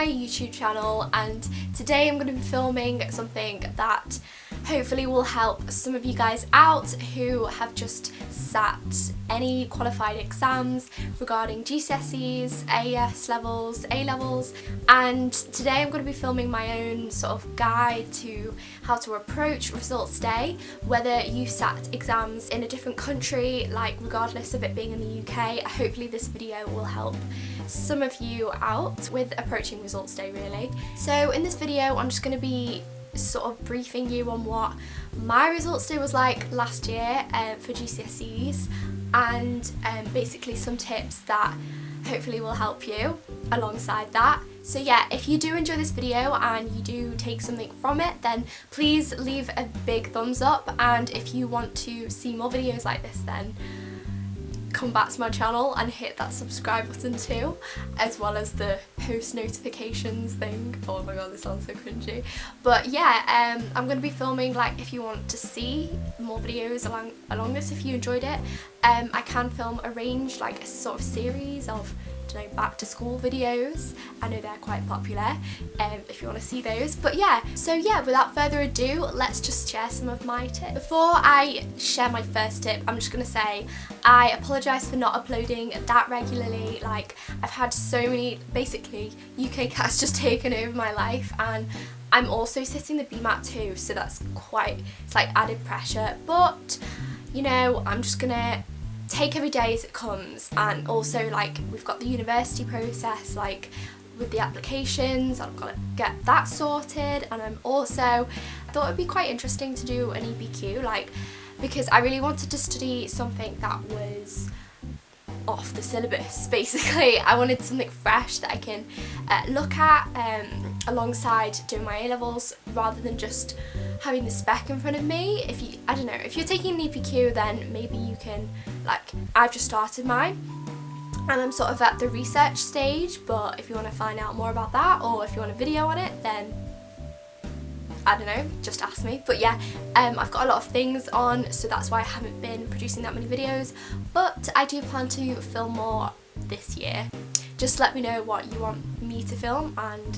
my YouTube channel, and today I'm going to be filming something that hopefully will help some of you guys out who have just sat any qualified exams regarding GCSEs, AS levels, A levels, and today I'm going to be filming my own sort of guide to how to approach results day, whether you sat exams in a different country, like regardless of it being in the UK. Hopefully this video will help some of you out with approaching results day really. So in this video I'm just going to be sort of briefing you on what my results day was like last year for GCSEs, and basically some tips that hopefully will help you alongside that. So yeah, if you do enjoy this video and you do take something from it, then please leave a big thumbs up, and if you want to see more videos like this, then come back to my channel and hit that subscribe button too, as well as the post notifications thing. Oh my god, this sounds so cringy. But yeah, I'm going to be filming, like, if you want to see more videos along this, if you enjoyed it, I can film a range, like a sort of series of, I don't know, back to school videos. I know they're quite popular if you want to see those. But yeah, so yeah, without further ado, let's just share some of my tips. Before I share my first tip, I'm just going to say I apologise for not uploading that regularly. Like, I've had so many, basically UK cats just taken over my life, and I'm also sitting the BMAT too, so that's quite, it's like added pressure. But you know, I'm just gonna take every day as it comes, and also, like, we've got the university process, like with the applications, I've got to get that sorted, and I thought it'd be quite interesting to do an EPQ, like, because I really wanted to study something that was off the syllabus. Basically, I wanted something fresh that I can look at alongside doing my A-levels, rather than just having the spec in front of me. I don't know, if you're taking an EPQ, then maybe you can, like, I've just started mine and I'm sort of at the research stage, but if you want to find out more about that, or if you want a video on it, then I don't know, just ask me. But yeah, I've got a lot of things on, so that's why I haven't been producing that many videos, but I do plan to film more this year. Just let me know what you want me to film, and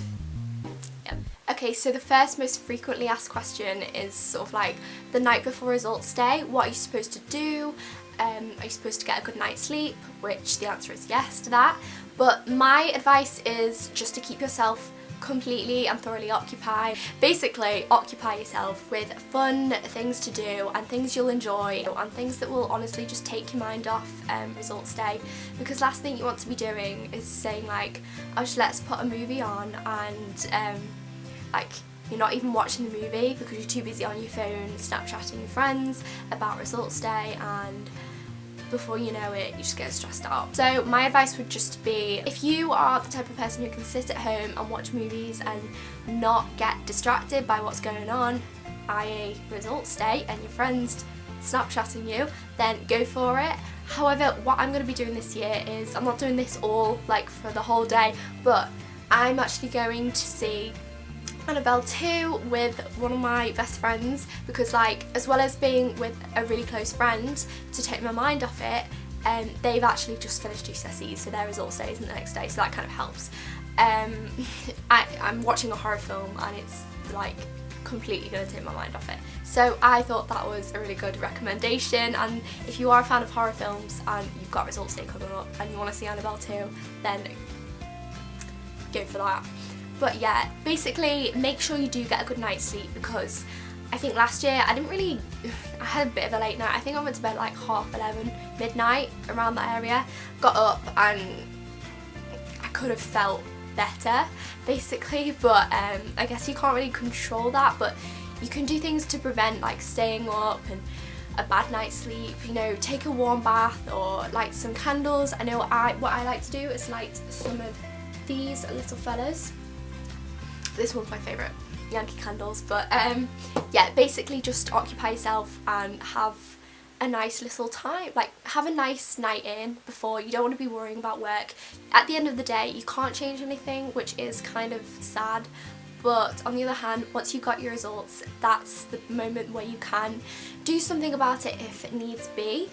yeah. Okay, so the first most frequently asked question is sort of like the night before results day. What are you supposed to do? Are you supposed to get a good night's sleep? Which the answer is yes to that. But my advice is just to keep yourself completely and thoroughly occupied. Basically, occupy yourself with fun things to do and things you'll enjoy, and things that will honestly just take your mind off results day. Because last thing you want to be doing is saying, like, oh, just let's put a movie on, and like, you're not even watching the movie because you're too busy on your phone Snapchatting your friends about results day, and before you know it, you just get stressed out. So my advice would just be, if you are the type of person who can sit at home and watch movies and not get distracted by what's going on, i.e. results day, and your friends Snapchatting you, then go for it. However, what I'm going to be doing this year is, I'm not doing this all, like, for the whole day, but I'm actually going to see Annabelle 2 with one of my best friends, because, like, as well as being with a really close friend to take my mind off it, they've actually just finished GCSE, so their results day isn't the next day, so that kind of helps. I'm watching a horror film and it's, like, completely going to take my mind off it, so I thought that was a really good recommendation. And if you are a fan of horror films and you've got results day coming up and you want to see Annabelle 2, then go for that. But yeah, basically make sure you do get a good night's sleep, because I think last year I had a bit of a late night. I think I went to bed like 11:30, midnight, around that area. Got up and I could have felt better, basically, but I guess you can't really control that, but you can do things to prevent, like, staying up and a bad night's sleep. You know, take a warm bath or light some candles. I know what I like to do is light some of these little fellas. This one's my favourite, Yankee candles. But yeah, basically just occupy yourself and have a nice little time, like, have a nice night in before. You don't want to be worrying about work. At the end of the day, you can't change anything, which is kind of sad, but on the other hand, once you got your results, that's the moment where you can do something about it if it needs be.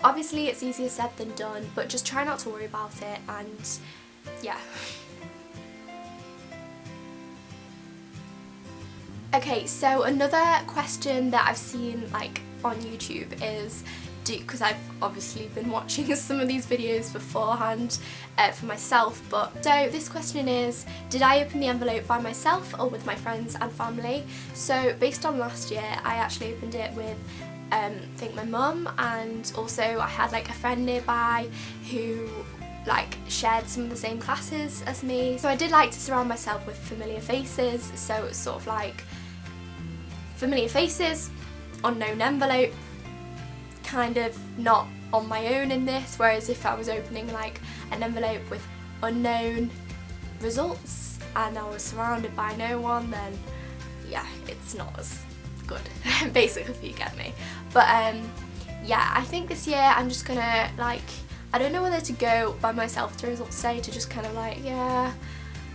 Obviously it's easier said than done, but just try not to worry about it, and yeah. Okay, so another question that I've seen like on YouTube is, because I've obviously been watching some of these videos beforehand for myself, but so this question is, did I open the envelope by myself or with my friends and family? So based on last year, I actually opened it with I think my mum, and also I had like a friend nearby who like shared some of the same classes as me. So I did like to surround myself with familiar faces, so it's sort of like familiar faces, unknown envelope, kind of not on my own in this, whereas if I was opening like an envelope with unknown results and I was surrounded by no one, then yeah, it's not as good basically, if you get me. But yeah, I think this year I'm just gonna like, I don't know whether to go by myself to results day, to just kind of like, yeah,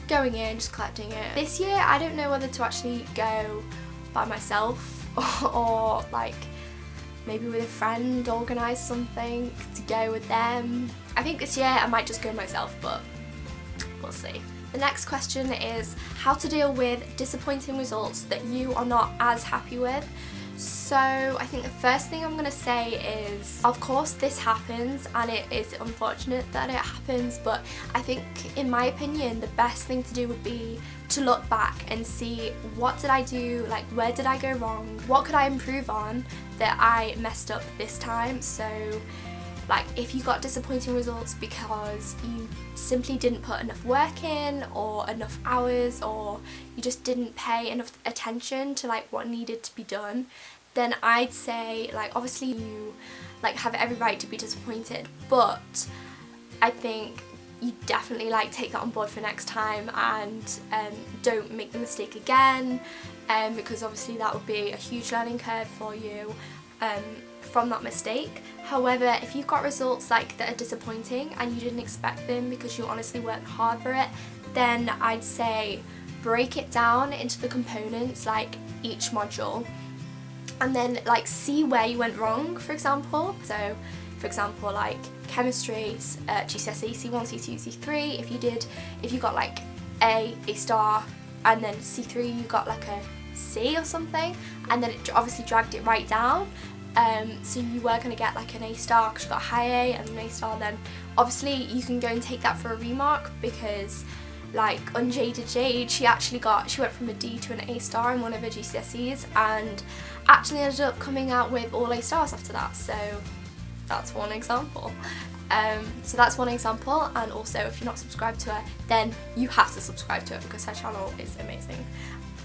going in, just collecting it. This year I don't know whether to actually go by myself or like maybe with a friend, organise something to go with them. I think this year I might just go myself, but we'll see. The next question is how to deal with disappointing results that you are not as happy with. So I think the first thing I'm going to say is, of course this happens and it is unfortunate that it happens, but I think in my opinion the best thing to do would be to look back and see, what did I do, like where did I go wrong, what could I improve on that I messed up this time. So like if you got disappointing results because you simply didn't put enough work in or enough hours, or you just didn't pay enough attention to like what needed to be done, then I'd say like obviously you like have every right to be disappointed, but I think you definitely like take that on board for next time and don't make the mistake again, because obviously that would be a huge learning curve for you from that mistake. However, if you've got results like that are disappointing and you didn't expect them because you honestly worked hard for it, then I'd say break it down into the components, like each module, and then like see where you went wrong, for example. So for example, like chemistry, GCSE, C1, C2, C3, if you got like A star, and then C3 you got like a C or something, and then it obviously dragged it right down, so you were going to get like an A star because you got a high A and an A star, then obviously you can go and take that for a remark, because like Unjaded Jade, she went from a D to an A star in one of her GCSEs and actually ended up coming out with all A stars after that. So that's one example. And also if you're not subscribed to her, then you have to subscribe to her because her channel is amazing.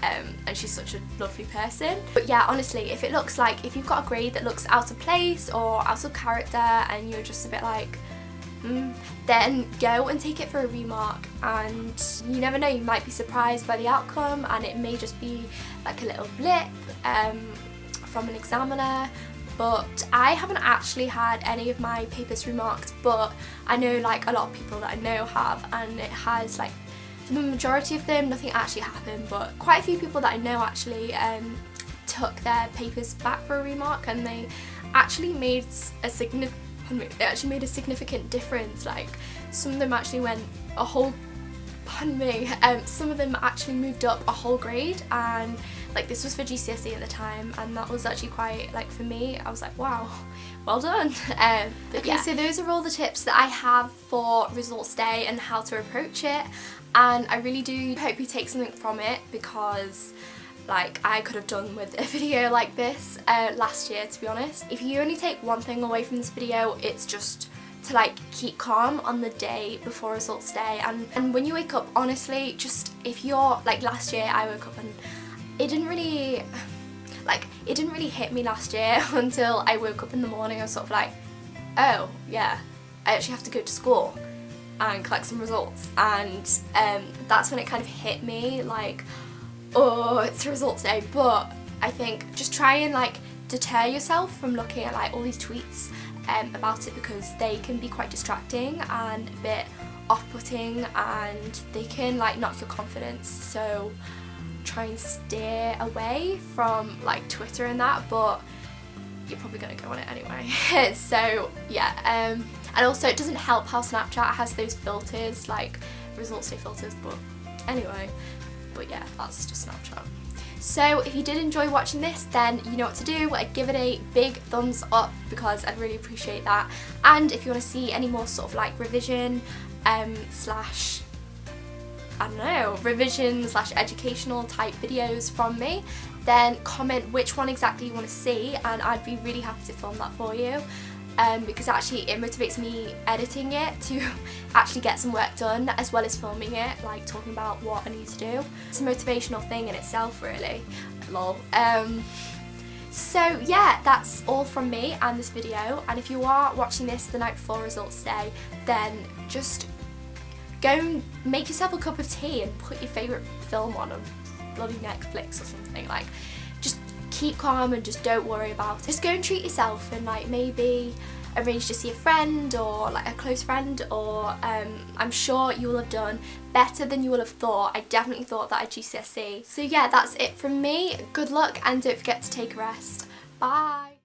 And she's such a lovely person. But yeah, honestly, if you've got a grade that looks out of place or out of character and you're just a bit like, then go and take it for a remark, and you never know, you might be surprised by the outcome and it may just be like a little blip from an examiner. But I haven't actually had any of my papers remarked, but I know like a lot of people that I know have, and it has like, for the majority of them nothing actually happened, but quite a few people that I know actually took their papers back for a remark, and they actually made a significant difference. Like some of them actually went a whole, some of them actually moved up a whole grade, and like this was for GCSE at the time, and that was actually quite, like for me, I was like, wow, well done. Okay, yeah. So those are all the tips that I have for results day and how to approach it, and I really do hope you take something from it, because like I could have done with a video like this last year, to be honest. If you only take one thing away from this video, it's just to like keep calm on the day before results day, and when you wake up, honestly, just if you're like, last year I woke up and it didn't really hit me last year until I woke up in the morning. I was sort of like, oh yeah, I actually have to go to school and collect some results, and that's when it kind of hit me like, oh, it's results day. But I think just try and like deter yourself from looking at like all these tweets about it, because they can be quite distracting and a bit off-putting, and they can like knock your confidence. So try and steer away from like Twitter and that, but you're probably gonna go on it anyway. So yeah, and also it doesn't help how Snapchat has those filters, like results day filters, but anyway, but yeah, that's just Snapchat. So if you did enjoy watching this, then you know what to do. I'd give it a big thumbs up because I'd really appreciate that. And if you want to see any more sort of like revision slash, I don't know, revision slash educational type videos from me, then comment which one exactly you want to see, and I'd be really happy to film that for you. Because actually it motivates me editing it to actually get some work done, as well as filming it, like talking about what I need to do. It's a motivational thing in itself, really. Lol. So yeah, that's all from me and this video, and if you are watching this the night before results day, then just go and make yourself a cup of tea and put your favourite film on bloody Netflix or something. Like, just keep calm and just don't worry about it. Just go and treat yourself and like maybe arrange to see a friend or like a close friend, or I'm sure you will have done better than you will have thought. I definitely thought that at GCSE. So yeah, that's it from me. Good luck and don't forget to take a rest. Bye.